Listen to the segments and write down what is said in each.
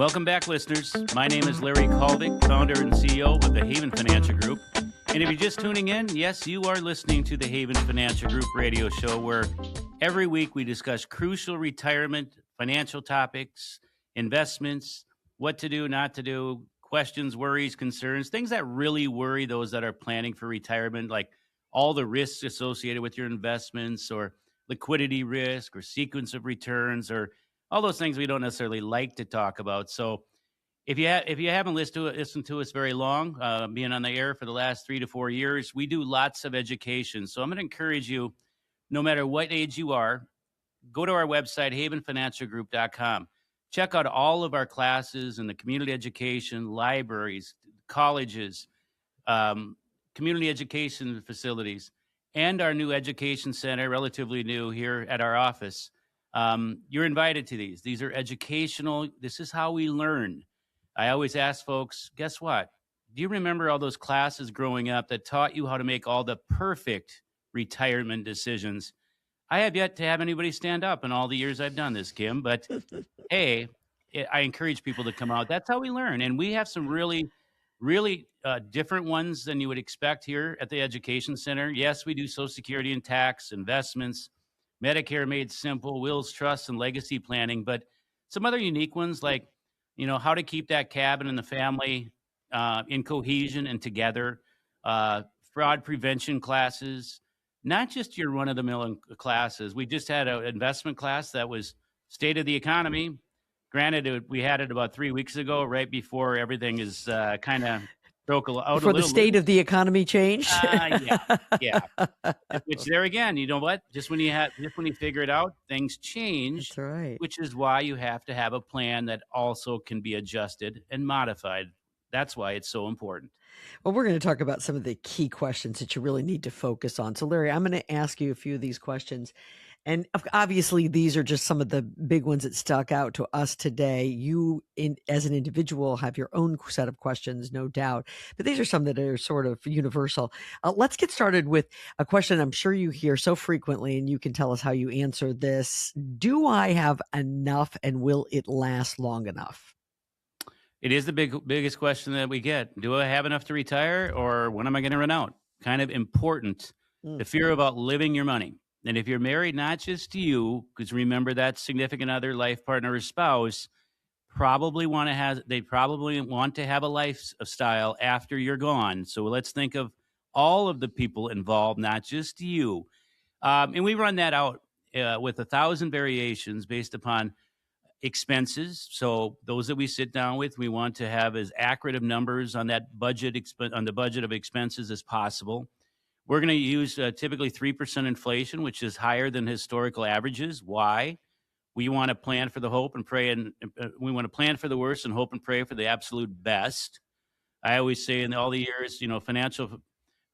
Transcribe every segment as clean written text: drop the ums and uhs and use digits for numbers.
Welcome back, listeners. My name is Larry Kallevig, founder and CEO of the Haven Financial Group. And if you're just tuning in, yes, you are listening to the Haven Financial Group radio show, where every week we discuss crucial retirement, financial topics, investments, what to do, not to do, questions, worries, concerns, things that really worry those that are planning for retirement, like all the risks associated with your investments, or liquidity risk, or sequence of returns, or all those things we don't necessarily like to talk about. So if you haven't listened to us very long, being on the air for the last 3 to 4 years, we do lots of education. So I'm going to encourage you, no matter what age you are, go to our website, havenfinancialgroup.com. Check out all of our classes in the community education, libraries, colleges, community education facilities, and our new education center, relatively new here at our office. You're invited to these. These are educational. This is how we learn. I always ask folks, guess what? Do you remember all those classes growing up that taught you how to make all the perfect retirement decisions? I have yet to have anybody stand up in all the years I've done this, Kim. But hey, I encourage people to come out. That's how we learn. And we have some really, really different ones than you would expect here at the Education Center. Yes, we do Social Security and tax, investments, Medicare made simple, wills, trusts, and legacy planning. But some other unique ones, like how to keep that cabin and the family in cohesion and together, fraud prevention classes, not just your run-of-the-mill classes. We just had an investment class that was state of the economy. Granted, we had it about 3 weeks ago, right before everything is kind of broke out before the state of the economy changed. Yeah. Which there again, you know what? Just when you figure it out, things change. That's right. Which is why you have to have a plan that also can be adjusted and modified. That's why it's so important. Well, we're going to talk about some of the key questions that you really need to focus on. So, Larry, I'm going to ask you a few of these questions. And obviously, these are just some of the big ones that stuck out to us today. You, as an individual, have your own set of questions, no doubt. But these are some that are sort of universal. Let's get started with a question I'm sure you hear so frequently, and you can tell us how you answer this. Do I have enough, and will it last long enough? It is the biggest question that we get. Do I have enough to retire, or when am I going to run out? Kind of important. The fear about living your money. And if you're married, not just to you, because remember that significant other, life partner, or spouse probably want to have a lifestyle after you're gone. So let's think of all of the people involved, not just you. And we run that out with 1,000 variations based upon expenses. So those that we sit down with, we want to have as accurate of numbers on that budget, on the budget of expenses as possible. We're going to use typically 3% inflation, which is higher than historical averages. Why? We want to plan for the hope and pray, and we want to plan for the worst and hope and pray for the absolute best. I always say in all the years, financial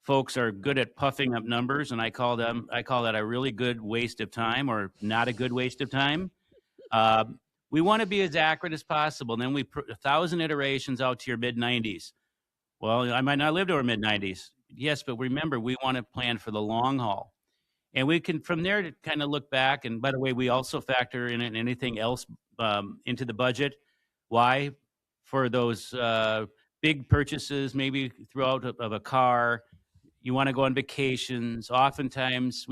folks are good at puffing up numbers, and I call that a really good waste of time, or not a good waste of time. We want to be as accurate as possible. And then we put 1,000 iterations out to your mid-90s. Well, I might not live to our mid-90s. Yes, but remember, we want to plan for the long haul. And we can, from there, to kind of look back. And by the way, we also factor in anything else into the budget. Why? For those big purchases, maybe throughout of a car, you want to go on vacations. Oftentimes,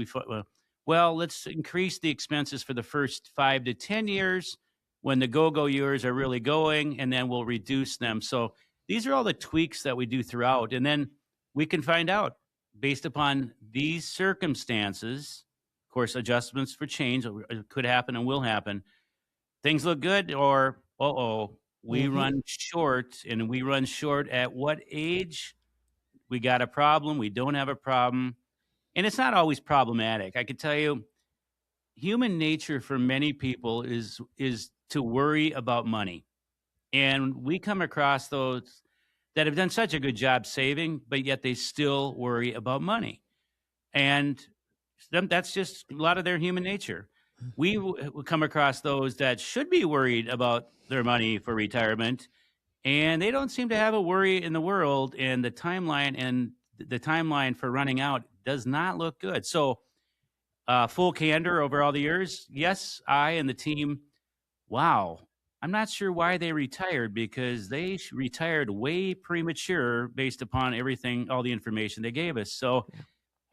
let's increase the expenses for the first 5 to 10 years when the go-go years are really going, and then we'll reduce them. So these are all the tweaks that we do throughout. And then we can find out, based upon these circumstances, of course, adjustments for change could happen and will happen. Things look good, or, we run short. And we run short at what age? We got a problem. We don't have a problem. And it's not always problematic. I can tell you, human nature for many people is to worry about money. And we come across those that have done such a good job saving, but yet they still worry about money. And that's just a lot of their human nature. We will come across those that should be worried about their money for retirement, and they don't seem to have a worry in the world, and the timeline for running out does not look good. So full candor over all the years, yes, I and the team, wow, I'm not sure why they retired because they retired way premature based upon everything, all the information they gave us. So Yeah.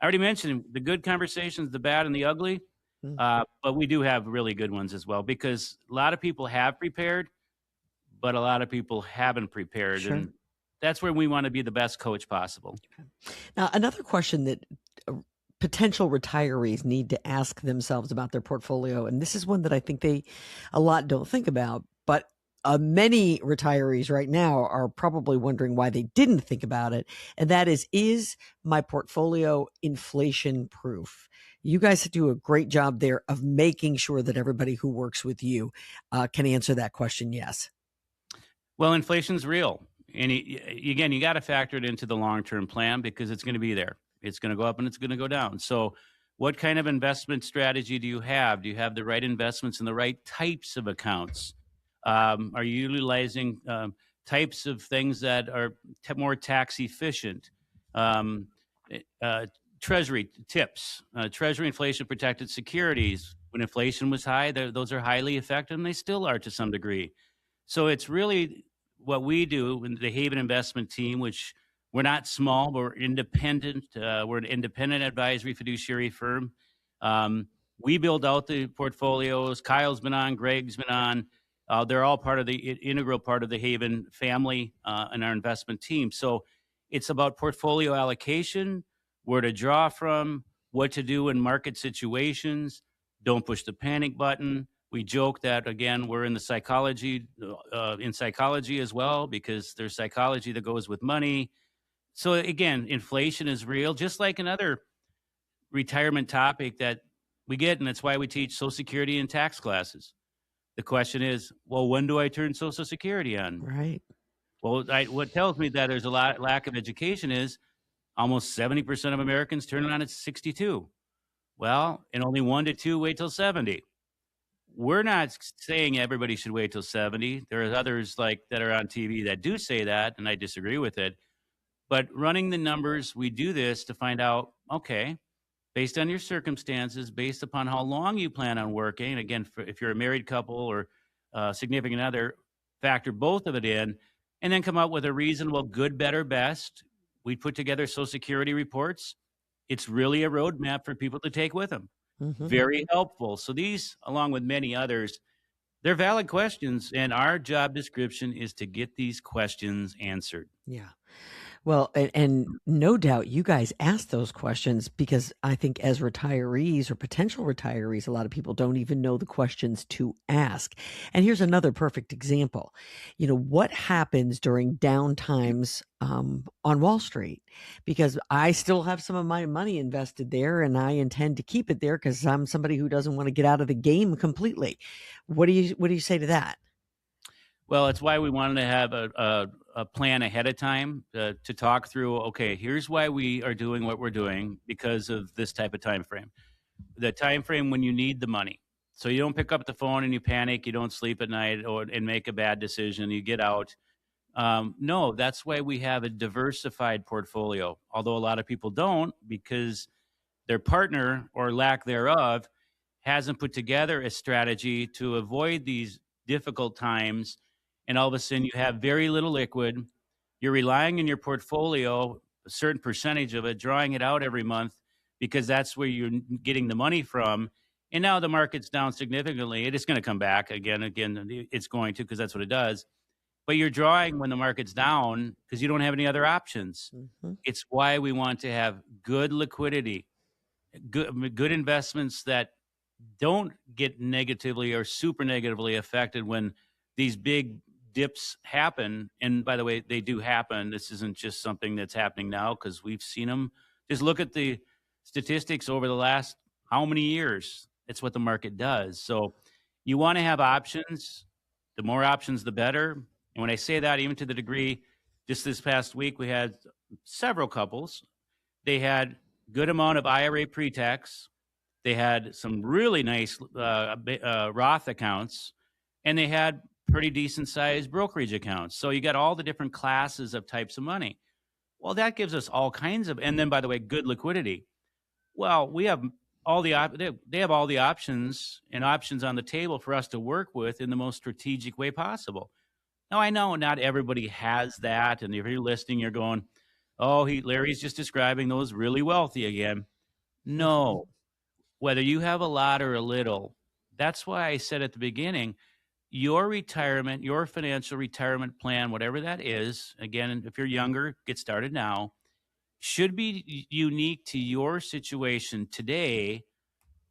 I already mentioned the good conversations, the bad and the ugly, Mm, but we do have really good ones as well because a lot of people have prepared, but a lot of people haven't prepared, sure. and that's where we want to be the best coach possible. Now, another question that uh, potential retirees need to ask themselves about their portfolio, and this is one that I think they a lot don't think about, but many retirees right now are probably wondering why they didn't think about it. And that is my portfolio inflation proof? You guys do a great job there of making sure that everybody who works with you can answer that question. Yes. Well, inflation's real. And again, you got to factor it into the long term plan because it's going to be there. It's going to go up and it's going to go down. So, what kind of investment strategy do you have? Do you have the right investments in the right types of accounts? Are you utilizing types of things that are more tax efficient? Um, eh, uh, treasury tips, treasury inflation protected securities. When inflation was high, those are highly effective and they still are to some degree. So it's really what we do in the Haven investment team, which we're not small, we're independent. We're an independent advisory fiduciary firm. Um, we build out the portfolios. Kyle's been on, Greg's been on. They're all part of the integral part of the Haven family and our investment team. So it's about portfolio allocation, where to draw from, what to do in market situations. Don't push the panic button. We joke that again we're in psychology as well because there's psychology that goes with money. So again, inflation is real, just like another retirement topic that we get, and that's why we teach Social Security and tax classes. The question is, well, when do I turn Social Security on? Right. Well, what tells me that there's a lack of education is almost 70% of Americans turn it on at 62. Well, and only 1 to 2 wait till 70. We're not saying everybody should wait till 70. There are others like that are on TV that do say that, and I disagree with it. But running the numbers, we do this to find out, okay, based on your circumstances, based upon how long you plan on working. Again, if you're a married couple or significant other, factor both of it in, and then come up with a reasonable good, better, best. We put together Social Security reports. It's really a roadmap for people to take with them. Hmm. Very helpful. So these, along with many others, they're valid questions, and our job description is to get these questions answered. Yeah. Well, and no doubt you guys ask those questions because I think as retirees or potential retirees, a lot of people don't even know the questions to ask. And here's another perfect example. What happens during down times on Wall Street? Because I still have some of my money invested there and I intend to keep it there because I'm somebody who doesn't want to get out of the game completely. What do you say to that? Well, it's why we wanted to have a plan ahead of time to talk through. Okay, here's why we are doing what we're doing because of this type of time frame. The time frame when you need the money, so you don't pick up the phone and you panic, you don't sleep at night, and make a bad decision. You get out. No, that's why we have a diversified portfolio. Although a lot of people don't because their partner or lack thereof hasn't put together a strategy to avoid these difficult times. And all of a sudden, you have very little liquid. You're relying on your portfolio, a certain percentage of it, drawing it out every month because that's where you're getting the money from. And now the market's down significantly. It is going to come back again. Again, it's going to because that's what it does. But you're drawing when the market's down because you don't have any other options. Hmm. It's why we want to have good liquidity, good investments that don't get negatively or super negatively affected when these big dips happen. And by the way, they do happen. This isn't just something that's happening now because we've seen them. Just look at the statistics over the last how many years. It's what the market does. So you want to have options. The more options, the better. And when I say that, even to the degree, just this past week, we had several couples. They had good amount of IRA pre-tax. They had some really nice Roth accounts, and they had pretty decent sized brokerage accounts. So you got all the different classes of types of money. Well, that gives us all kinds of, and then by the way, good liquidity. Well, we have all they have all the options and options on the table for us to work with in the most strategic way possible. Now, I know not everybody has that, and if you're listening, you're going, "Oh, Larry's just describing those really wealthy again." No, whether you have a lot or a little, that's why I said at the beginning, your retirement, your financial retirement plan, whatever that is, again, if you're younger, get started now, should be unique to your situation today,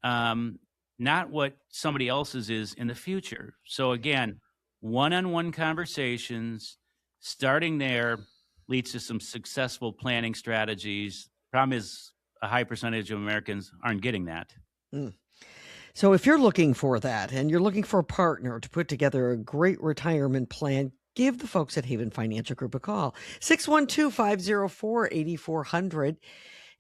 um, not what somebody else's is in the future. So again, one-on-one conversations, starting there leads to some successful planning strategies. Problem is, a high percentage of Americans aren't getting that. Mm. So if you're looking for that and you're looking for a partner to put together a great retirement plan, give the folks at Haven Financial Group a call. 612-504-8400.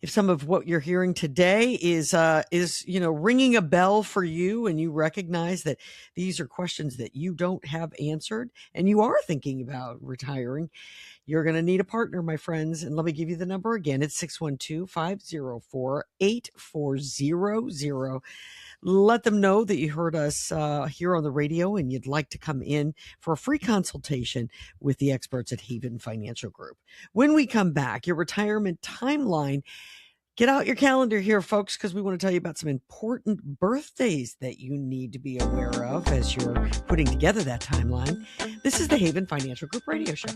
If some of what you're hearing today is ringing a bell for you, and you recognize that these are questions that you don't have answered and you are thinking about retiring, you're going to need a partner, my friends. And let me give you the number again. It's 612-504-8400. Let them know that you heard us here on the radio and you'd like to come in for a free consultation with the experts at Haven Financial Group. When we come back, your retirement timeline. Get out your calendar here, folks, because we want to tell you about some important birthdays that you need to be aware of as you're putting together that timeline. This is the Haven Financial Group Radio Show.